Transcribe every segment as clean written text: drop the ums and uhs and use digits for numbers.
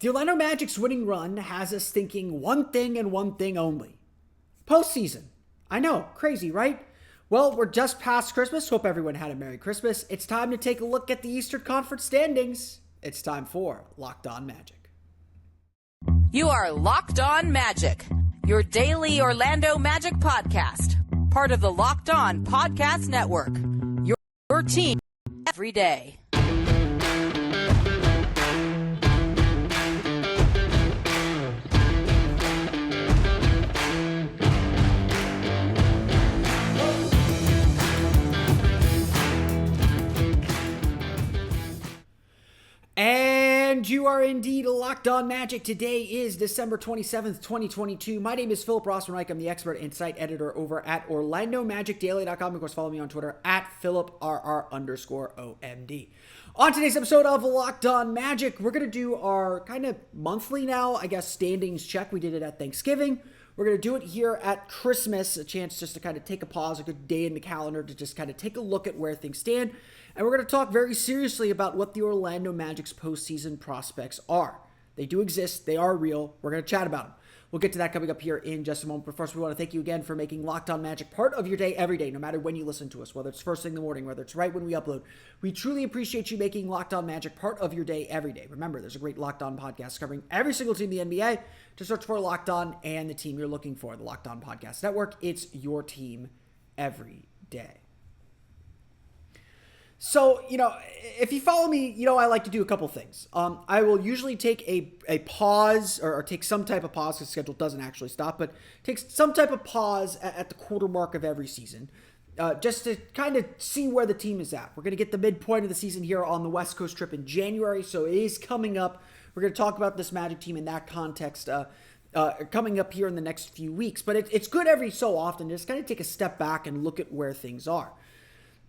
The Orlando Magic's winning run has us thinking one thing and one thing only. Postseason. I know, crazy, right? Well, we're just past Christmas. Hope everyone had a Merry Christmas. It's time to take a look at the Eastern Conference standings. It's time for Locked On Magic. You are Locked On Magic, your daily Orlando Magic podcast. Part of the Locked On Podcast Network. Your team every day. And you are indeed Locked On Magic. Today is December 27th, 2022. My name is Philip Rossman-Reich. I'm the expert insight editor over at OrlandoMagicDaily.com. Of course, follow me on Twitter at PhilipRR_OMD. On today's episode of Locked On Magic, we're going to do our kind of monthly now, I guess, standings check. We did it at Thanksgiving. We're going to do it here at Christmas, a chance just to kind of take a pause, a good day in the calendar to just kind of take a look at where things stand. And we're going to talk very seriously about what the Orlando Magic's postseason prospects are. They do exist. They are real. We're going to chat about them. We'll get to that coming up here in just a moment. But first, we want to thank you again for making Locked On Magic part of your day every day, no matter when you listen to us, whether it's first thing in the morning, whether it's right when we upload. We truly appreciate you making Locked On Magic part of your day every day. Remember, there's a great Locked On podcast covering every single team in the NBA. To search for Locked On and the team you're looking for, the Locked On Podcast Network. It's your team every day. So, if you follow me, I like to do a couple things. I will usually take a pause or take some type of pause because the schedule doesn't actually stop, but take some type of pause at the quarter mark of every season just to kind of see where the team is at. We're going to get the midpoint of the season here on the West Coast trip in January, so it is coming up. We're going to talk about this Magic team in that context coming up here in the next few weeks, but it's good every so often to just kind of take a step back and look at where things are.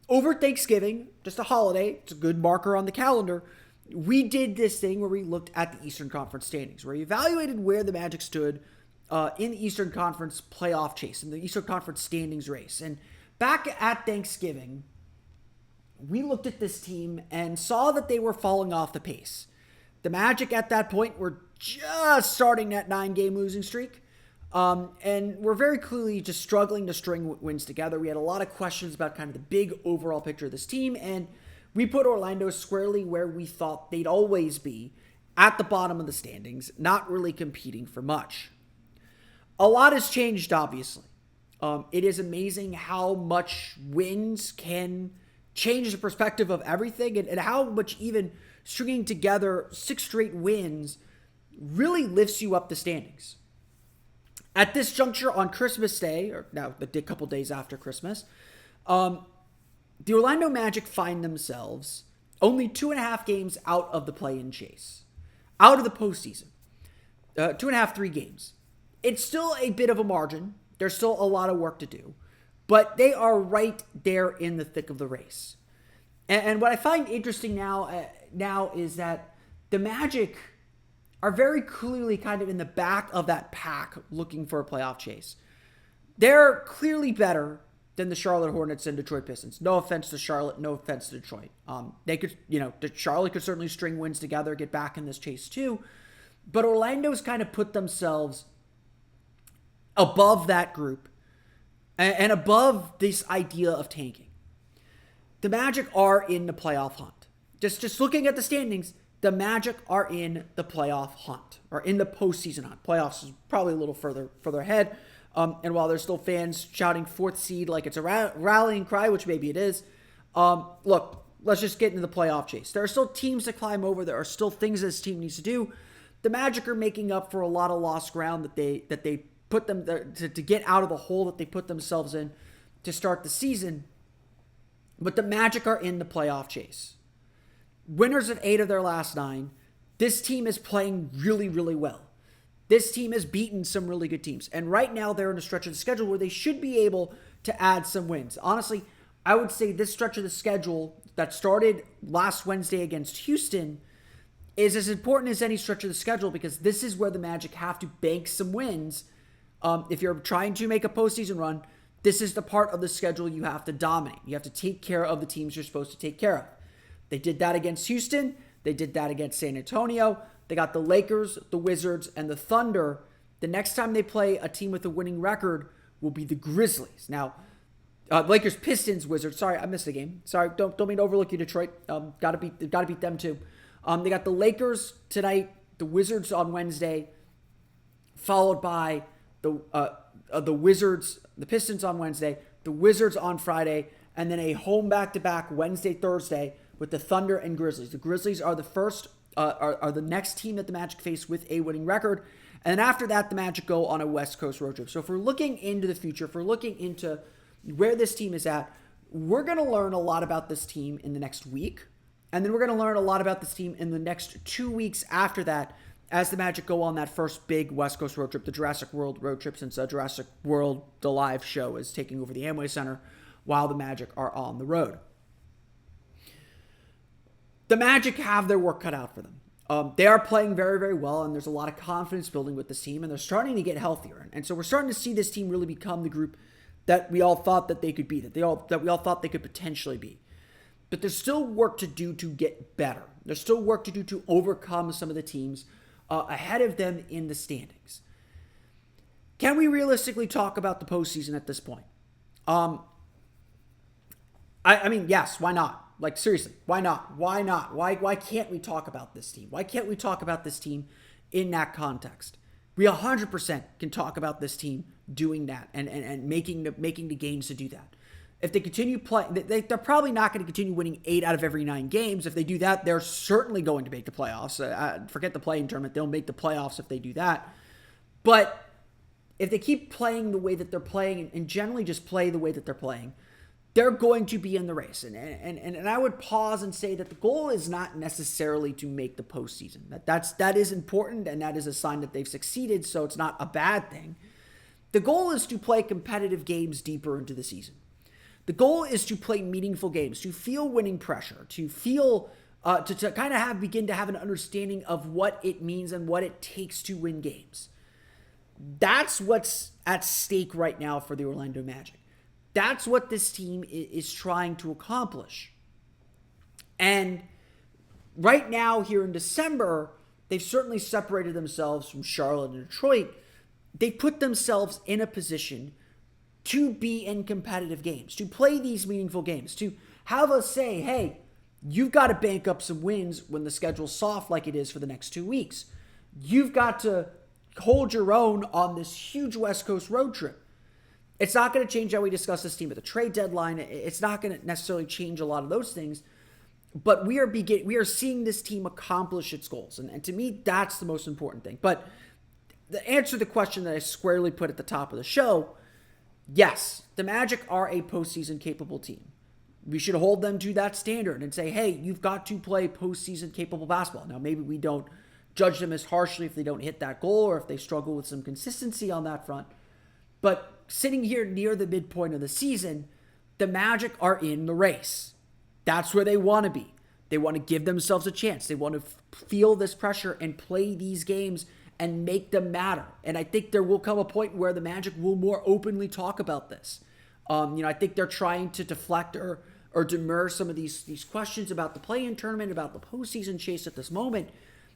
Over Thanksgiving, just a holiday, it's a good marker on the calendar, we did this thing where we looked at the Eastern Conference standings, where we evaluated where the Magic stood in the Eastern Conference playoff chase, in the Eastern Conference standings race. And back at Thanksgiving, we looked at this team and saw that they were falling off the pace. The Magic at that point were just starting that 9-game losing streak. And we're very clearly just struggling to string wins together. We had a lot of questions about kind of the big overall picture of this team, and we put Orlando squarely where we thought they'd always be, at the bottom of the standings, not really competing for much. A lot has changed, obviously. It is amazing how much wins can change the perspective of everything, and how much even stringing together 6 straight wins really lifts you up the standings. At this juncture on Christmas Day, or now a couple days after Christmas, the Orlando Magic find themselves only 2.5 games out of the play-in chase, out of the postseason. 2.5, 3 games. It's still a bit of a margin. There's still a lot of work to do, but they are right there in the thick of the race. And what I find interesting now is that the Magic are very clearly kind of in the back of that pack looking for a playoff chase. They're clearly better than the Charlotte Hornets and Detroit Pistons. No offense to Charlotte, no offense to Detroit. They could, Charlotte could certainly string wins together, get back in this chase too. But Orlando's kind of put themselves above that group and above this idea of tanking. The Magic are in the playoff hunt. Just looking at the standings, the Magic are in the playoff hunt, or in the postseason hunt. Playoffs is probably a little further ahead. And while there's still fans shouting 4th seed like it's a rallying cry, which maybe it is, look, let's just get into the playoff chase. There are still teams to climb over. There are still things this team needs to do. The Magic are making up for a lot of lost ground that they put them to get out of the hole that they put themselves in to start the season. But the Magic are in the playoff chase. Winners of 8 of their last 9. This team is playing really, really well. This team has beaten some really good teams. And right now they're in a stretch of the schedule where they should be able to add some wins. Honestly, I would say this stretch of the schedule that started last Wednesday against Houston is as important as any stretch of the schedule, because this is where the Magic have to bank some wins. If you're trying to make a postseason run, this is the part of the schedule you have to dominate. You have to take care of the teams you're supposed to take care of. They did that against Houston. They did that against San Antonio. They got the Lakers, the Wizards, and the Thunder. The next time they play a team with a winning record will be the Grizzlies. Now, Lakers, Pistons, Wizards. Sorry, I missed the game. Sorry, don't mean to overlook you, Detroit. Gotta beat them too. They got the Lakers tonight, the Wizards on Wednesday, followed by the Wizards, the Pistons on Wednesday, the Wizards on Friday, and then a home back-to-back Wednesday, Thursday with the Thunder and Grizzlies. The Grizzlies are the first, are the next team that the Magic face with a winning record. And then after that, the Magic go on a West Coast road trip. So if we're looking into the future, if we're looking into where this team is at, we're going to learn a lot about this team in the next week. And then we're going to learn a lot about this team in the next 2 weeks after that, as the Magic go on that first big West Coast road trip, the Jurassic World road trip, since Jurassic World, the live show, is taking over the Amway Center while the Magic are on the road. The Magic have their work cut out for them. They are playing very, very well, and there's a lot of confidence building with this team, and they're starting to get healthier. And so we're starting to see this team really become the group that we all thought that they could be, that we all thought they could potentially be. But there's still work to do to get better. There's still work to do to overcome some of the teams ahead of them in the standings. Can we realistically talk about the postseason at this point? I mean, yes, why not? Like, seriously, why not? Why not? Why can't we talk about this team? Why can't we talk about this team in that context? We 100% can talk about this team doing that and making the gains to do that. If they continue playing, they're probably not going to continue winning 8 out of every 9 games. If they do that, they're certainly going to make the playoffs. Forget the play-in tournament. They'll make the playoffs if they do that. But if they keep playing the way that they're playing and generally just play the way that they're playing, they're going to be in the race. And I would pause and say that the goal is not necessarily to make the postseason. That is important, and that is a sign that they've succeeded, so it's not a bad thing. The goal is to play competitive games deeper into the season. The goal is to play meaningful games, to feel winning pressure, to feel, to kind of begin to have an understanding of what it means and what it takes to win games. That's what's at stake right now for the Orlando Magic. That's what this team is trying to accomplish. And right now, here in December, they've certainly separated themselves from Charlotte and Detroit. They put themselves in a position to be in competitive games, to play these meaningful games, to have us say, hey, you've got to bank up some wins when the schedule's soft like it is for the next 2 weeks. You've got to hold your own on this huge West Coast road trip. It's not going to change how we discuss this team at the trade deadline. It's not going to necessarily change a lot of those things. But we are seeing this team accomplish its goals. And to me, that's the most important thing. But the answer to the question that I squarely put at the top of the show, yes, the Magic are a postseason capable team. We should hold them to that standard and say, hey, you've got to play postseason capable basketball. Now, maybe we don't judge them as harshly if they don't hit that goal or if they struggle with some consistency on that front. But sitting here near the midpoint of the season, the Magic are in the race. That's where they want to be. They want to give themselves a chance. They want to feel this pressure and play these games and make them matter. And I think there will come a point where the Magic will more openly talk about this. I think they're trying to deflect or demur some of these questions about the play-in tournament, about the postseason chase at this moment,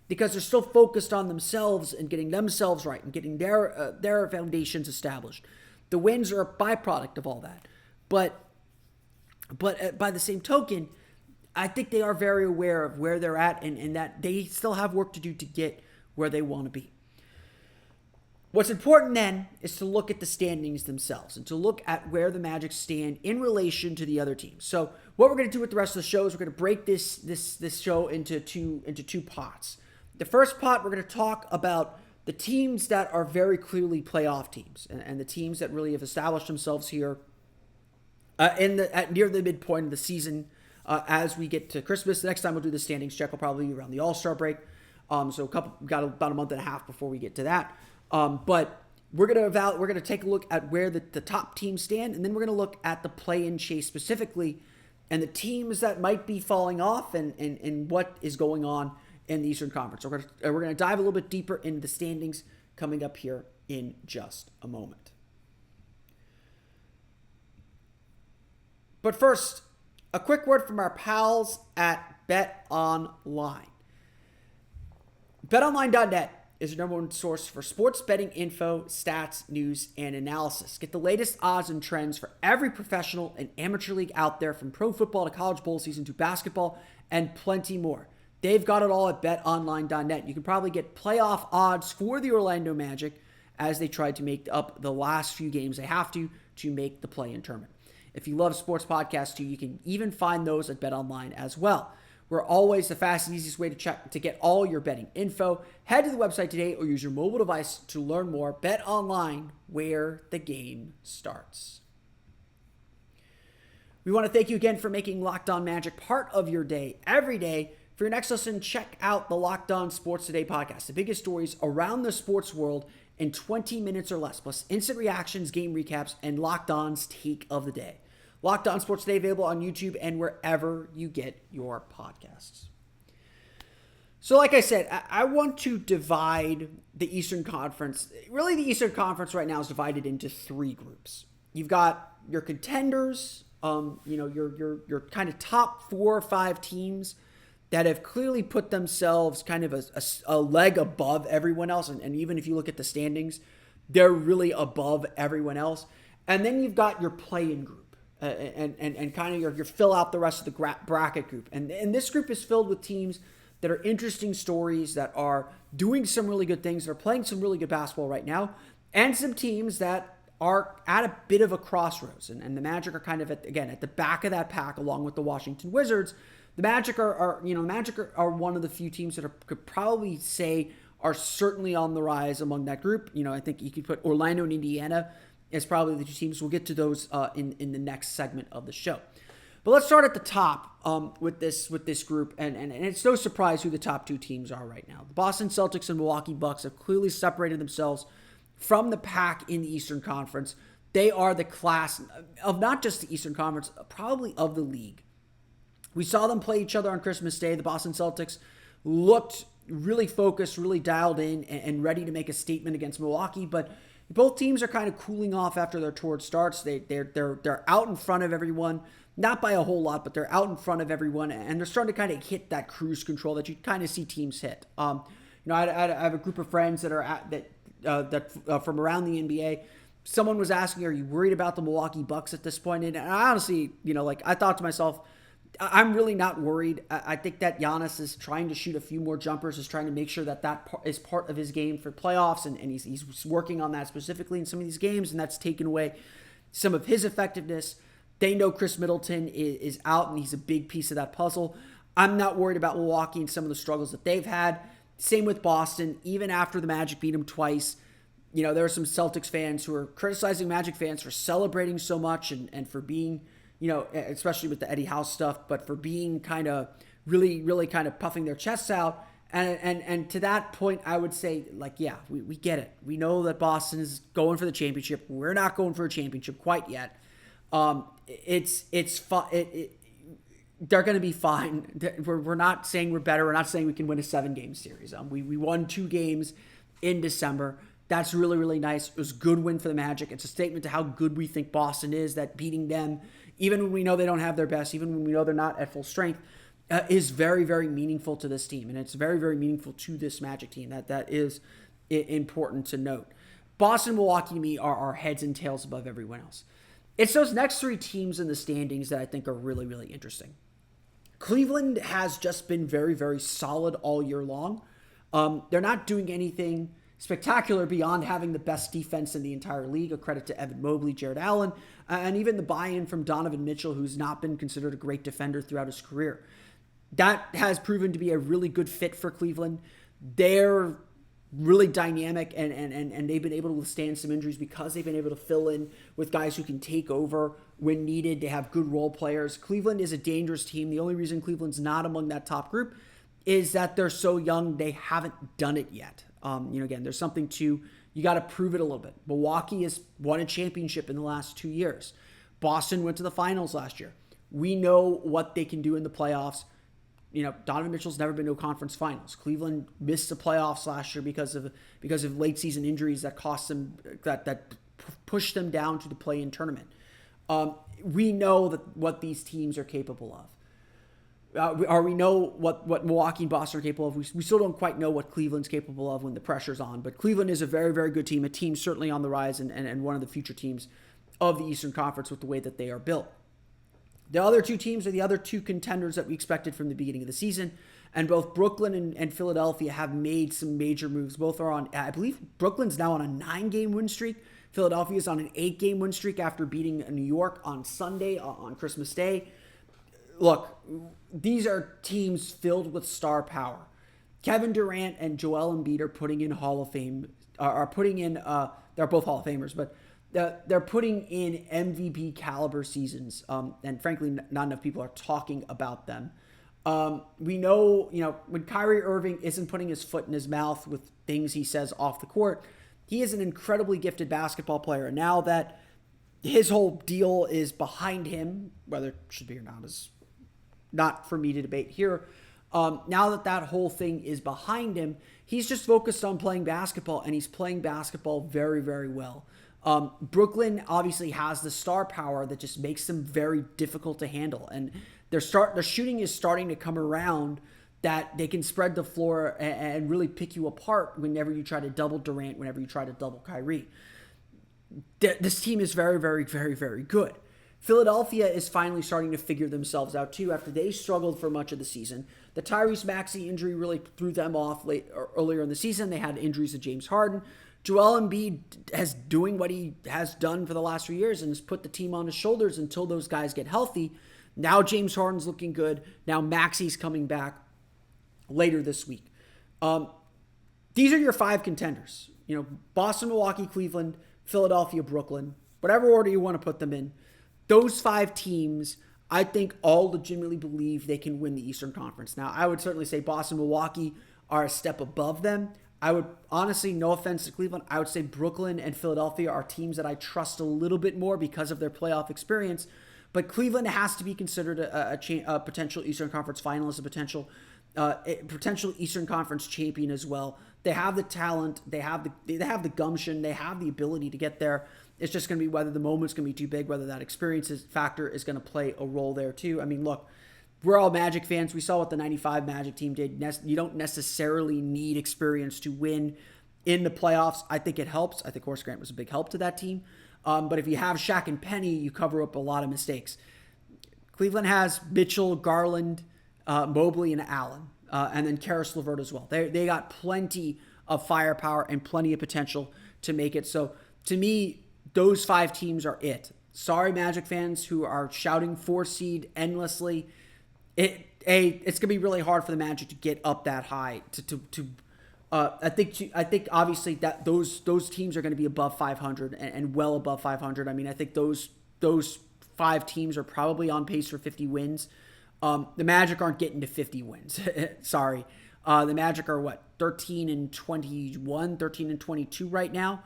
because they're still focused on themselves and getting themselves right and getting their foundations established. The wins are a byproduct of all that. But by the same token, I think they are very aware of where they're at and that they still have work to do to get where they want to be. What's important then is to look at the standings themselves and to look at where the Magic stand in relation to the other teams. So what we're going to do with the rest of the show is we're going to break this show into two pots. The first pot, we're going to talk about the teams that are very clearly playoff teams and the teams that really have established themselves here near the midpoint of the season as we get to Christmas. The next time we'll do the standings check will probably be around the All-Star break. So got about a month and a half before we get to that. But we're going to take a look at where the top teams stand, and then we're going to look at the play-in chase specifically and the teams that might be falling off and what is going on in the Eastern Conference. So we're going to dive a little bit deeper into the standings coming up here in just a moment. But first, a quick word from our pals at Bet Online. BetOnline.net is your number one source for sports betting info, stats, news, and analysis. Get the latest odds and trends for every professional and amateur league out there, from pro football to college bowl season to basketball and plenty more. They've got it all at BetOnline.net. You can probably get playoff odds for the Orlando Magic as they try to make up the last few games they have to make the play-in tournament. If you love sports podcasts too, you can even find those at BetOnline as well. We're always the fast and easiest way to get all your betting info. Head to the website today or use your mobile device to learn more. Bet online, where the game starts. We want to thank you again for making Locked On Magic part of your day every day. For your next listen, check out the Locked On Sports Today podcast. The biggest stories around the sports world in 20 minutes or less, plus instant reactions, game recaps, and Locked On's take of the day. Locked On Sports Today, available on YouTube and wherever you get your podcasts. So like I said, I want to divide the Eastern Conference. Really, the Eastern Conference right now is divided into three groups. You've got your contenders, your kind of top 4 or 5 teams that have clearly put themselves kind of a leg above everyone else. And even if you look at the standings, they're really above everyone else. And then you've got your play-in group. And kind of your fill out the rest of the bracket group. And this group is filled with teams that are interesting stories, that are doing some really good things, that are playing some really good basketball right now, and some teams that are at a bit of a crossroads. And the Magic are kind of, at the back of that pack, along with the Washington Wizards. The Magic are one of the few teams that could probably say are certainly on the rise among that group. I think you could put Orlando and Indiana as probably the two teams. We'll get to those in the next segment of the show. But let's start at the top with this group, and it's no surprise who the top 2 teams are right now. The Boston Celtics and Milwaukee Bucks have clearly separated themselves from the pack in the Eastern Conference. They are the class of not just the Eastern Conference, probably of the league. We saw them play each other on Christmas Day. The Boston Celtics looked really focused, really dialed in, and ready to make a statement against Milwaukee, but both teams are kind of cooling off after their torrid starts. They're out in front of everyone, not by a whole lot, but they're out in front of everyone, and they're starting to kind of hit that cruise control that you kind of see teams hit. I have a group of friends that are from around the NBA. Someone was asking, "Are you worried about the Milwaukee Bucks at this point?" And I honestly, I thought to myself, I'm really not worried. I think that Giannis is trying to shoot a few more jumpers, is trying to make sure that is part of his game for playoffs, and he's working on that specifically in some of these games, and that's taken away some of his effectiveness. They know Chris Middleton is out, and he's a big piece of that puzzle. I'm not worried about Milwaukee and some of the struggles that they've had. Same with Boston. Even after the Magic beat them twice, there are some Celtics fans who are criticizing Magic fans for celebrating so much and for being, especially with the Eddie House stuff, but for being kind of really, really kind of puffing their chests out. And to that point, I would say, yeah, we get it. We know that Boston is going for the championship. We're not going for a championship quite yet. It's fun. They're going to be fine. We're not saying we're better. We're not saying we can win a 7-game series. We won 2 games in December. That's really, really nice. It was a good win for the Magic. It's a statement to how good we think Boston is, that beating them, even when we know they don't have their best, even when we know they're not at full strength, is very, very meaningful to this team. And it's very, very meaningful to this Magic team. That is important to note. Boston, Milwaukee, to me, are heads and tails above everyone else. It's those next 3 teams in the standings that I think are really, really interesting. Cleveland has just been very, very solid all year long. They're not doing anything spectacular beyond having the best defense in the entire league. A credit to Evan Mobley, Jared Allen, and even the buy-in from Donovan Mitchell, who's not been considered a great defender throughout his career. That has proven to be a really good fit for Cleveland. They're really dynamic, and they've been able to withstand some injuries because they've been able to fill in with guys who can take over when needed. They have good role players. Cleveland is a dangerous team. The only reason Cleveland's not among that top group is that they're so young. They haven't done it yet. Again, there's something to, you got to prove it a little bit. Milwaukee has won a championship in the last 2 years. Boston went to the finals last year. We know what they can do in the playoffs. Donovan Mitchell's never been to a conference finals. Cleveland missed the playoffs last year because of late season injuries that cost them, that pushed them down to the play-in tournament. We know that what these teams are capable of. we know what Milwaukee and Boston are capable of. We still don't quite know what Cleveland's capable of when the pressure's on. But Cleveland is a very, very good team, a team certainly on the rise and one of the future teams of the Eastern Conference with the way that they are built. The other two teams are the other two contenders that we expected from the beginning of the season. And both Brooklyn and Philadelphia have made some major moves. Both are on, I believe Brooklyn's now on a 9-game win streak. Philadelphia is on an 8-game win streak after beating New York on Sunday, on Christmas Day. Look, these are teams filled with star power. Kevin Durant and Joel Embiid are putting in Hall of Fame, they're both Hall of Famers, but they're putting in MVP caliber seasons. And frankly, not enough people are talking about them. We know, when Kyrie Irving isn't putting his foot in his mouth with things he says off the court, he is an incredibly gifted basketball player. And now that his whole deal is behind him, whether it should be or not is not for me to debate here. Now that whole thing is behind him, he's just focused on playing basketball, and he's playing basketball very, very well. Brooklyn obviously has the star power that just makes them very difficult to handle. And their shooting is starting to come around that they can spread the floor and really pick you apart whenever you try to double Durant, whenever you try to double Kyrie. This team is very, very, very, very good. Philadelphia is finally starting to figure themselves out too after they struggled for much of the season. The Tyrese Maxey injury really threw them off earlier in the season. They had injuries to James Harden. Joel Embiid is doing what he has done for the last 3 years and has put the team on his shoulders until those guys get healthy. Now James Harden's looking good. Now Maxey's coming back later this week. These are your 5 contenders. Boston, Milwaukee, Cleveland, Philadelphia, Brooklyn, whatever order you want to put them in. Those 5 teams, I think, all legitimately believe they can win the Eastern Conference. Now, I would certainly say Boston, Milwaukee are a step above them. I would honestly, no offense to Cleveland, I would say Brooklyn and Philadelphia are teams that I trust a little bit more because of their playoff experience. But Cleveland has to be considered a potential Eastern Conference finalist, a potential Eastern Conference champion as well. They have the talent, they have the gumption, they have the ability to get there. It's just going to be whether the moment's going to be too big, whether that experience factor is going to play a role there too. I mean, look, we're all Magic fans. We saw what the 95 Magic team did. You don't necessarily need experience to win in the playoffs. I think it helps. I think Horace Grant was a big help to that team. But if you have Shaq and Penny, you cover up a lot of mistakes. Cleveland has Mitchell, Garland, Mobley, and Allen, and then Karis LeVert as well. They got plenty of firepower and plenty of potential to make it. So to me, those 5 teams are it. Sorry, Magic fans who are shouting 4 seed endlessly. It's gonna be really hard for the Magic to get up that high. I think obviously that those teams are going to be above 500 and well above 500. I mean, I think those 5 teams are probably on pace for 50 wins. The Magic aren't getting to 50 wins. Sorry. The Magic are 13-21, 13-22 right now.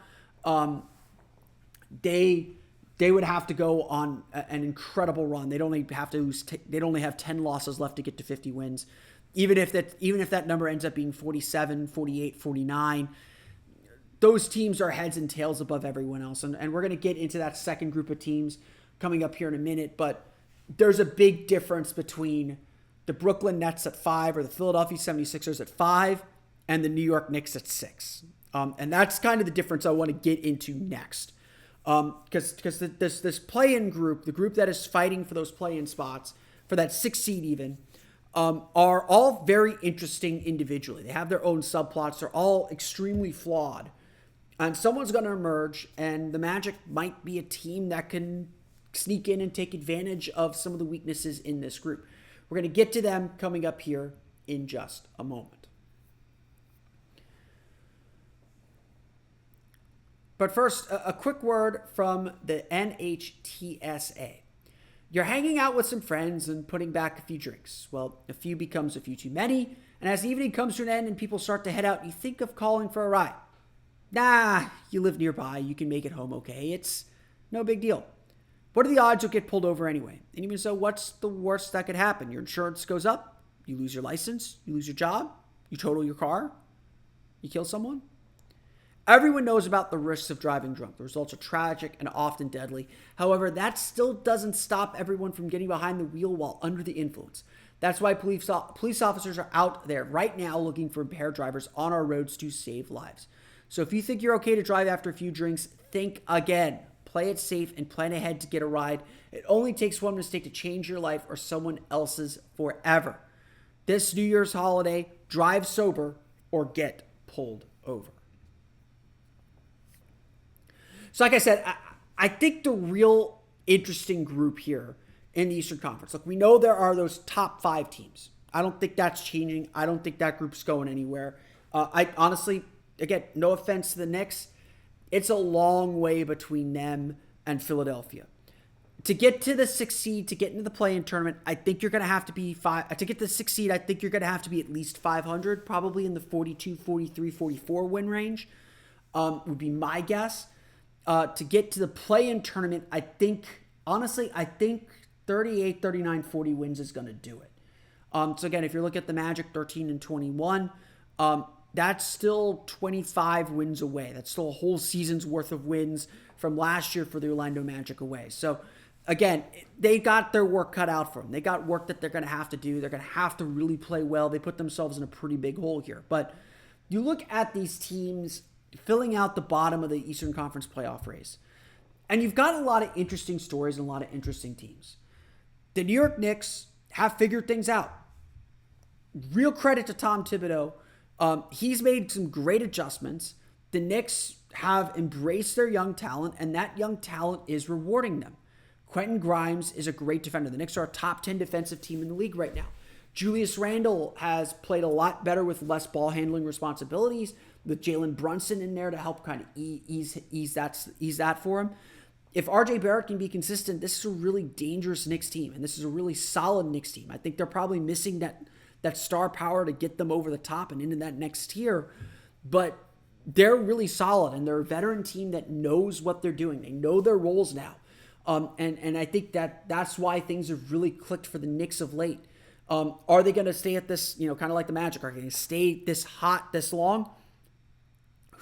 They would have to go on an incredible run. They'd only have 10 losses left to get to 50 wins. Even if that number ends up being 47, 48, 49, those teams are heads and tails above everyone else. And we're going to get into that second group of teams coming up here in a minute, but there's a big difference between the Brooklyn Nets at 5 or the Philadelphia 76ers at 5 and the New York Knicks at 6. And that's kind of the difference I want to get into next. Because this play-in group, the group that is fighting for those play-in spots, for that 6th seed even, are all very interesting individually. They have their own subplots. They're all extremely flawed. And someone's going to emerge, and the Magic might be a team that can sneak in and take advantage of some of the weaknesses in this group. We're going to get to them coming up here in just a moment. But first, a quick word from the NHTSA. You're hanging out with some friends and putting back a few drinks. Well, a few becomes a few too many, and as the evening comes to an end and people start to head out, you think of calling for a ride. Nah, you live nearby, you can make it home okay. It's no big deal. What are the odds you'll get pulled over anyway? And even so, what's the worst that could happen? Your insurance goes up, you lose your license, you lose your job, you total your car, you kill someone. Everyone knows about the risks of driving drunk. The results are tragic and often deadly. However, that still doesn't stop everyone from getting behind the wheel while under the influence. That's why police officers are out there right now looking for impaired drivers on our roads to save lives. So if you think you're okay to drive after a few drinks, think again. Play it safe and plan ahead to get a ride. It only takes one mistake to change your life or someone else's forever. This New Year's holiday, drive sober or get pulled over. So like I said, I think the real interesting group here in the Eastern Conference, look, we know there are those top 5 teams. I don't think that's changing. I don't think that group's going anywhere. I honestly, again, no offense to the Knicks, it's a long way between them and Philadelphia. To get to the 6th seed, to get into the play-in tournament, I think you're going to have to be to get to the 6th seed, I think you're going to have to be at least 500, probably in the 42, 43, 44 win range, would be my guess. To get to the play-in tournament, I think 38, 39, 40 wins is going to do it. So again, if you're looking at the Magic 13 and 21, that's still 25 wins away. That's still a whole season's worth of wins from last year for the Orlando Magic away. So again, they got their work cut out for them. They got work that they're going to have to do. They're going to have to really play well. They put themselves in a pretty big hole here. But you look at these teams filling out the bottom of the Eastern Conference playoff race, and you've got a lot of interesting stories and a lot of interesting teams. The New York Knicks have figured things out. Real credit to Tom Thibodeau. He's made some great adjustments. The Knicks have embraced their young talent, and that young talent is rewarding them. Quentin Grimes is a great defender. The Knicks are a top 10 defensive team in the league right now. Julius Randle has played a lot better with less ball handling responsibilities, with Jalen Brunson in there to help kind of ease that for him. If RJ Barrett can be consistent, this is a really dangerous Knicks team, and this is a really solid Knicks team. I think they're probably missing that star power to get them over the top and into that next tier, but they're really solid, and they're a veteran team that knows what they're doing. They know their roles now, and I think that's why things have really clicked for the Knicks of late. Are they going to stay at this, kind of like the Magic? Are they going to stay this hot this long?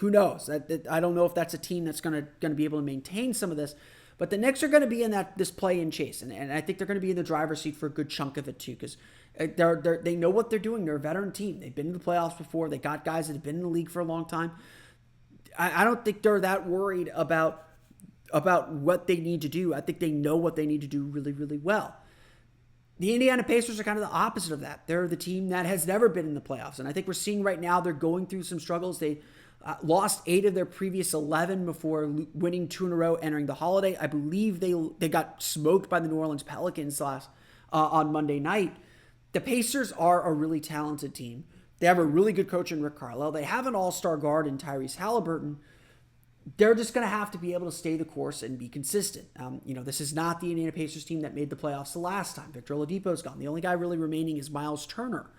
Who knows? I don't know if that's a team that's going to be able to maintain some of this. But the Knicks are going to be in this play-in chase, and I think they're going to be in the driver's seat for a good chunk of it too, because they know what they're doing. They're a veteran team. They've been in the playoffs before. They got guys that have been in the league for a long time. I don't think they're that worried about what they need to do. I think they know what they need to do really, really well. The Indiana Pacers are kind of the opposite of that. They're the team that has never been in the playoffs, and I think we're seeing right now they're going through some struggles. They lost 8 of their previous 11 before winning 2 in a row entering the holiday. I believe they got smoked by the New Orleans Pelicans on Monday night. The Pacers are a really talented team. They have a really good coach in Rick Carlisle. They have an all-star guard in Tyrese Halliburton. They're just going to have to be able to stay the course and be consistent. This is not the Indiana Pacers team that made the playoffs the last time. Victor Oladipo's gone. The only guy really remaining is Miles Turner.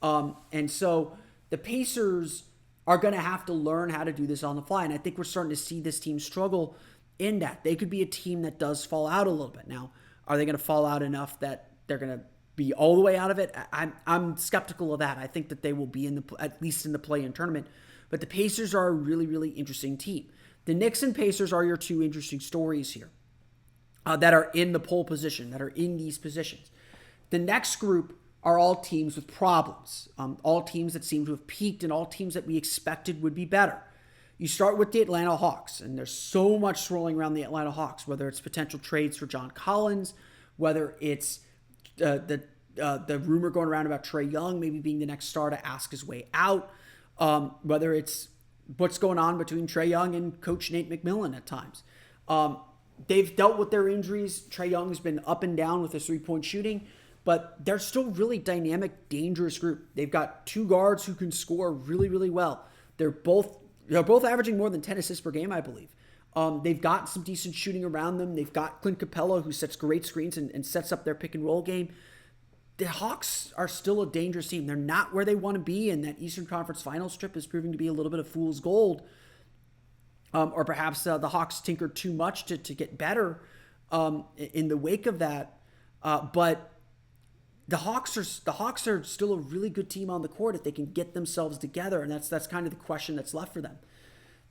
And so the Pacers are going to have to learn how to do this on the fly. And I think we're starting to see this team struggle in that. They could be a team that does fall out a little bit. Now, are they going to fall out enough that they're going to be all the way out of it? I'm skeptical of that. I think that they will be at least in the play-in tournament. But the Pacers are a really, really interesting team. The Knicks and Pacers are your 2 interesting stories here that are in the pole position, that are in these positions. The next group are all teams with problems, all teams that seem to have peaked and all teams that we expected would be better. You start with the Atlanta Hawks, and there's so much swirling around the Atlanta Hawks, whether it's potential trades for John Collins, whether it's the rumor going around about Trae Young maybe being the next star to ask his way out, whether it's what's going on between Trae Young and Coach Nate McMillan at times. They've dealt with their injuries. Trae Young has been up and down with his 3-point shooting, but they're still really dynamic, dangerous group. They've got 2 guards who can score really, really well. They're both averaging more than 10 assists per game, I believe. They've got some decent shooting around them. They've got Clint Capella, who sets great screens and sets up their pick and roll game. The Hawks are still a dangerous team. They're not where they want to be, and that Eastern Conference Finals trip is proving to be a little bit of fool's gold. Or perhaps the Hawks tinkered too much to get better in the wake of that. But the Hawks are still a really good team on the court if they can get themselves together, and that's kind of the question that's left for them.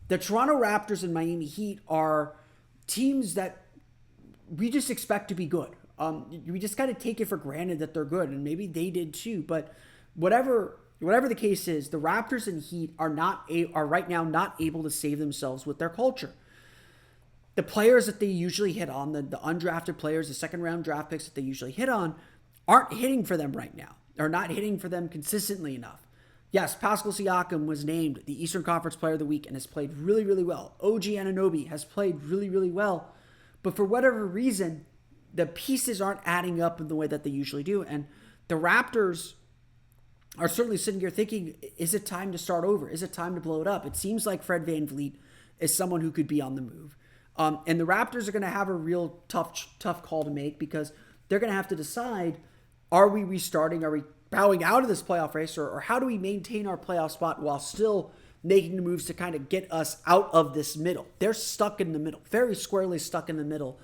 The Toronto Raptors and Miami Heat are teams that we just expect to be good. We just kind of take it for granted that they're good, and maybe they did too. But whatever the case is, the Raptors and Heat are right now not able to save themselves with their culture. The players that they usually hit on, the undrafted players, the second round draft picks that they usually hit on, aren't hitting for them right now. Or not hitting for them consistently enough. Yes, Pascal Siakam was named the Eastern Conference Player of the Week and has played really, really well. OG Anunoby has played really, really well. But for whatever reason, the pieces aren't adding up in the way that they usually do. And the Raptors are certainly sitting here thinking, is it time to start over? Is it time to blow it up? It seems like Fred VanVleet is someone who could be on the move. And the Raptors are going to have a real tough call to make, because they're going to have to decide, are we restarting? Are we bowing out of this playoff race? Or how do we maintain our playoff spot while still making the moves to kind of get us out of this middle? They're stuck in the middle, very squarely stuck in the middle,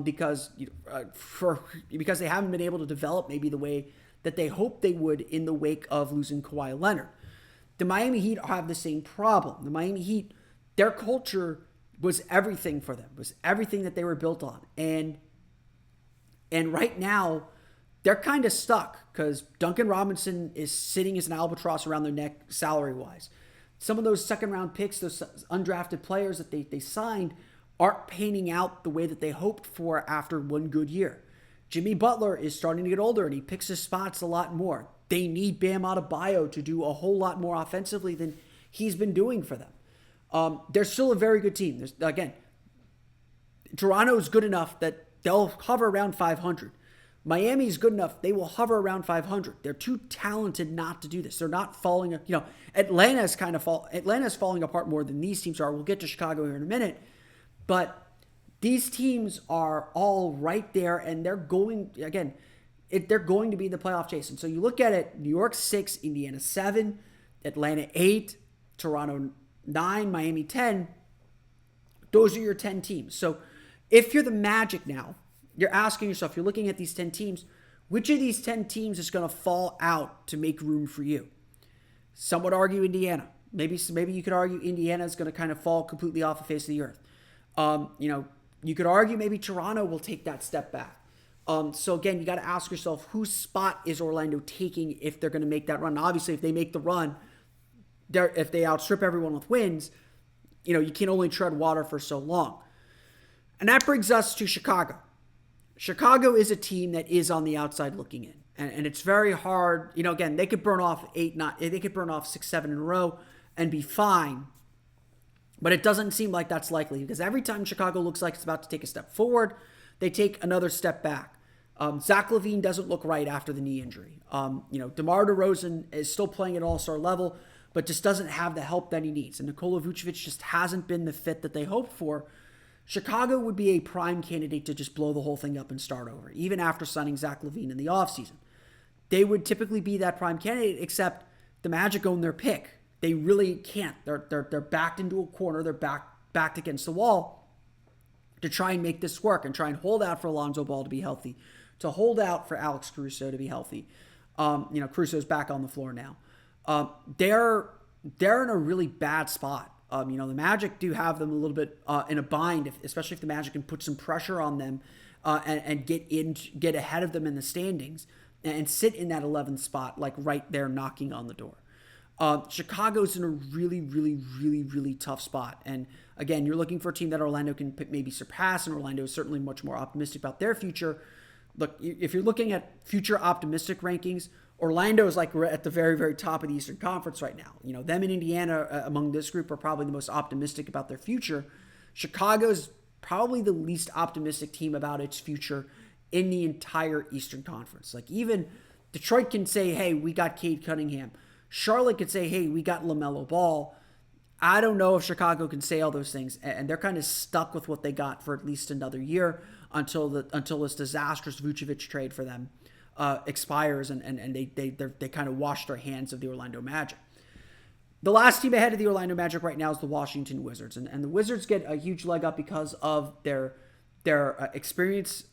because they haven't been able to develop maybe the way that they hoped they would in the wake of losing Kawhi Leonard. The Miami Heat have the same problem. The Miami Heat, their culture was everything for them, was everything that they were built on. And right now, they're kind of stuck because Duncan Robinson is sitting as an albatross around their neck salary-wise. Some of those second-round picks, those undrafted players that they signed, aren't panning out the way that they hoped for after one good year. Jimmy Butler is starting to get older, and he picks his spots a lot more. They need Bam Adebayo to do a whole lot more offensively than he's been doing for them. They're still a very good team. Again, Toronto's good enough that they'll hover around 500. Miami's good enough, they will hover around 500. They're too talented not to do this. They're not falling, Atlanta's falling apart more than these teams are. We'll get to Chicago here in a minute. But these teams are all right there, and they're going to be in the playoff chase. And so you look at it, New York 6, Indiana 7, Atlanta 8, Toronto 9, Miami 10. Those are your 10 teams. So if you're the Magic now, you're asking yourself, you're looking at these 10 teams, which of these 10 teams is going to fall out to make room for you? Some would argue Indiana. Maybe you could argue Indiana is going to kind of fall completely off the face of the earth. You could argue maybe Toronto will take that step back. So again, you got to ask yourself, whose spot is Orlando taking if they're going to make that run? Obviously, if they make the run, if they outstrip everyone with wins, you can only tread water for so long. And that brings us to Chicago. Chicago is a team that is on the outside looking in. And it's very hard. Again, they could burn off 6, 7 in a row and be fine. But it doesn't seem like that's likely, because every time Chicago looks like it's about to take a step forward, they take another step back. Zach LaVine doesn't look right after the knee injury. DeMar DeRozan is still playing at all-star level, but just doesn't have the help that he needs. And Nikola Vucevic just hasn't been the fit that they hoped for. Chicago would be a prime candidate to just blow the whole thing up and start over, even after signing Zach LaVine in the offseason. They would typically be that prime candidate, except the Magic own their pick. They really can't. They're backed into a corner. They're backed against the wall to try and make this work and try and hold out for Alonzo Ball to be healthy, to hold out for Alex Caruso to be healthy. Caruso's back on the floor now. They're in a really bad spot. The Magic do have them a little bit in a bind, especially if the Magic can put some pressure on them and get ahead of them in the standings and sit in that 11th spot, like right there knocking on the door. Chicago's in a really, really, really, really tough spot. And again, you're looking for a team that Orlando can maybe surpass, and Orlando is certainly much more optimistic about their future. Look, if you're looking at future optimistic rankings, Orlando is like at the very, very top of the Eastern Conference right now. Them and Indiana among this group are probably the most optimistic about their future. Chicago's probably the least optimistic team about its future in the entire Eastern Conference. Like, even Detroit can say, hey, we got Cade Cunningham. Charlotte could say, hey, we got LaMelo Ball. I don't know if Chicago can say all those things, and they're kind of stuck with what they got for at least another year until this disastrous Vucevic trade for them expires, and they kind of wash their hands of the Orlando Magic. The last team ahead of the Orlando Magic right now is the Washington Wizards, and the Wizards get a huge leg up because of their experience,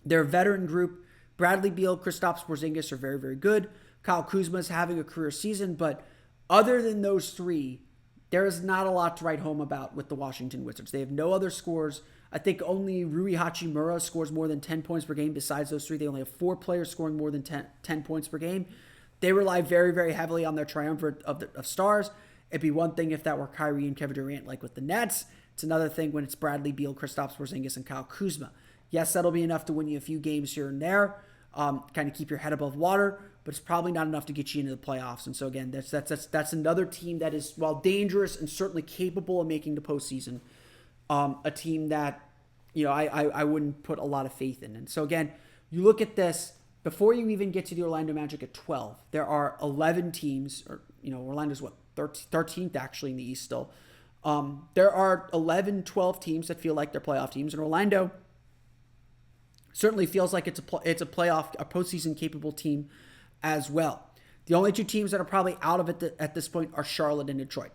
their veteran group. Bradley Beal, Kristaps Porzingis are very, very good. Kyle Kuzma is having a career season, but other than those three, there is not a lot to write home about with the Washington Wizards. They have no other scores. I think only Rui Hachimura scores more than 10 points per game. Besides those three, they only have 4 players scoring more than 10 points per game. They rely very, very heavily on their triumvirate of stars. It'd be one thing if that were Kyrie and Kevin Durant like with the Nets. It's another thing when it's Bradley Beal, Kristaps Porzingis, and Kyle Kuzma. Yes, that'll be enough to win you a few games here and there, kind of keep your head above water, but it's probably not enough to get you into the playoffs. And so again, that's another team that is, while dangerous and certainly capable of making the postseason, a team that, I wouldn't put a lot of faith in. And so again, you look at this, before you even get to the Orlando Magic at 12, there are 11 teams, or, Orlando's 13th actually in the East still. There are 11, 12 teams that feel like they're playoff teams, and Orlando certainly feels like it's a postseason capable team as well. The only two teams that are probably out of it at this point are Charlotte and Detroit.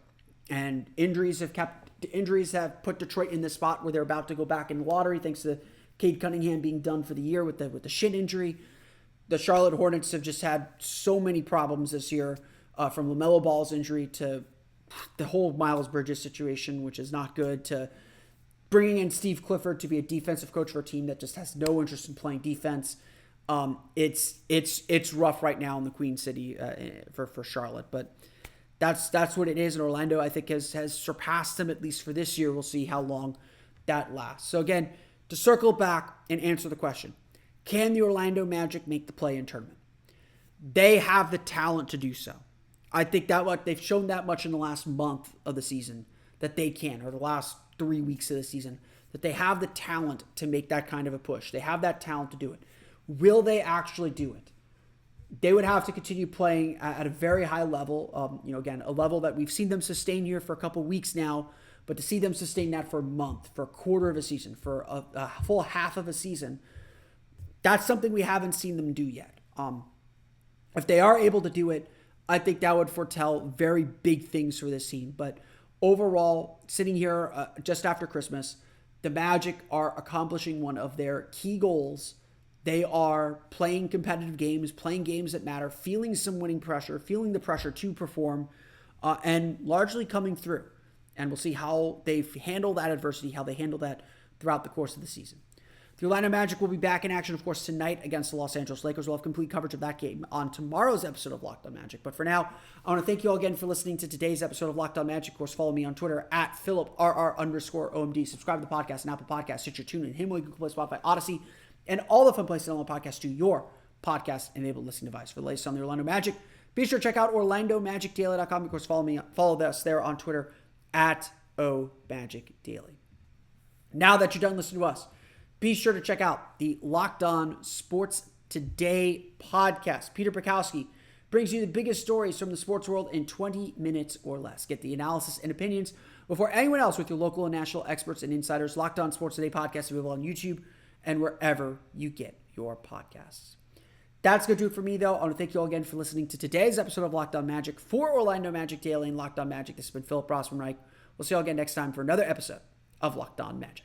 And injuries have put Detroit in the spot where they're about to go back in the lottery thanks to Cade Cunningham being done for the year with the shin injury. The Charlotte Hornets have just had so many problems this year, from LaMelo Ball's injury to the whole Miles Bridges situation, which is not good, to bringing in Steve Clifford to be a defensive coach for a team that just has no interest in playing defense. It's rough right now in the Queen City for Charlotte, but that's what it is. And Orlando, I think, has surpassed them, at least for this year. We'll see how long that lasts. So again, to circle back and answer the question, can the Orlando Magic make the play-in tournament? They have the talent to do so. I think that they've shown that much in the last month of the season that they can, or the last 3 weeks of the season, that they have the talent to make that kind of a push. They have that talent to do it. Will they actually do it? They would have to continue playing at a very high level. Again, a level that we've seen them sustain here for a couple weeks now, but to see them sustain that for a month, for a quarter of a season, for a full half of a season, that's something we haven't seen them do yet. If they are able to do it, I think that would foretell very big things for this team. But overall, sitting here just after Christmas, the Magic are accomplishing one of their key goals. They are playing competitive games, playing games that matter, feeling some winning pressure, feeling the pressure to perform, and largely coming through. And we'll see how they handle that adversity, how they handle that throughout the course of the season. The Orlando Magic will be back in action, of course, tonight against the Los Angeles Lakers. We'll have complete coverage of that game on tomorrow's episode of Locked On Magic. But for now, I want to thank you all again for listening to today's episode of Locked On Magic. Of course, follow me on Twitter at PhilipRR_OMD. Subscribe to the podcast and Apple Podcasts, Stitcher, TuneIn, Himalaya, Google Play, Spotify, Odyssey, and all the fun places to download podcasts to your podcast-enabled listening device. For the latest on the Orlando Magic, be sure to check out OrlandoMagicDaily.com. Of course, follow us there on Twitter at OMagicDaily. Now that you're done listening to us, be sure to check out the Locked On Sports Today podcast. Peter Bukowski brings you the biggest stories from the sports world in 20 minutes or less. Get the analysis and opinions before anyone else with your local and national experts and insiders. Locked On Sports Today podcast available on YouTube and wherever you get your podcasts. That's going to do it for me, though. I want to thank you all again for listening to today's episode of Locked On Magic. For Orlando Magic Daily and Locked On Magic, this has been Philip Rossman-Reich. We'll see you all again next time for another episode of Locked On Magic.